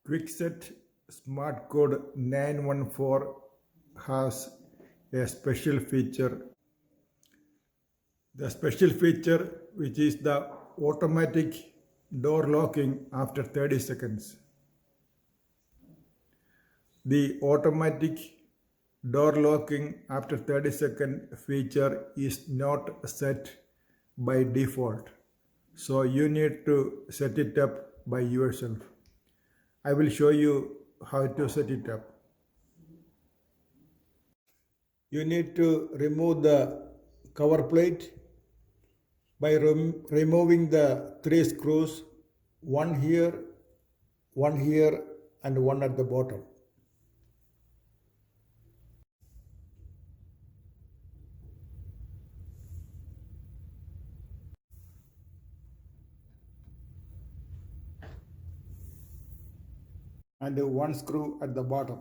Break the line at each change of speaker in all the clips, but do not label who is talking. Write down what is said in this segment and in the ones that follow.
Kwikset SmartCode 914 has a special feature. The special feature, which is the automatic door locking after 30 seconds. The automatic door locking after 30 second feature is not set by default. So you need to set it up by yourself. I will show you how to set it up. You need to remove the cover plate by removing the 3 screws, one here, and one at the bottom. And one screw at the bottom.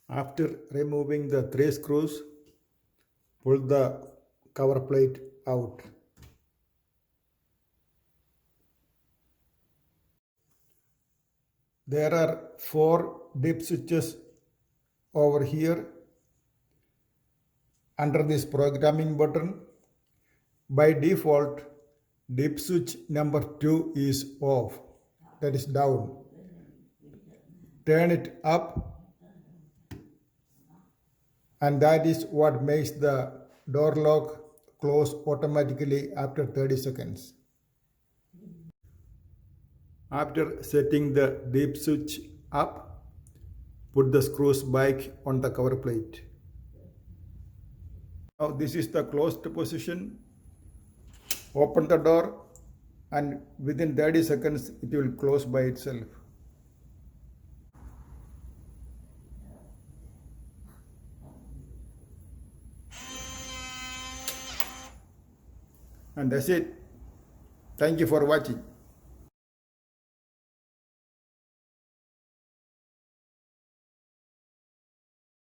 After removing the 3 screws, pull the cover plate out. There are 4 dip switches over here under this programming button. By default, dip switch number 2 is off, that is down. Turn it up, and that is what makes the door lock close automatically after 30 seconds. After setting the dip switch up, put the screws back on the cover plate. Now this is the closed position. Open the door, and within 30 seconds it will close by itself. And that's it. Thank you for watching.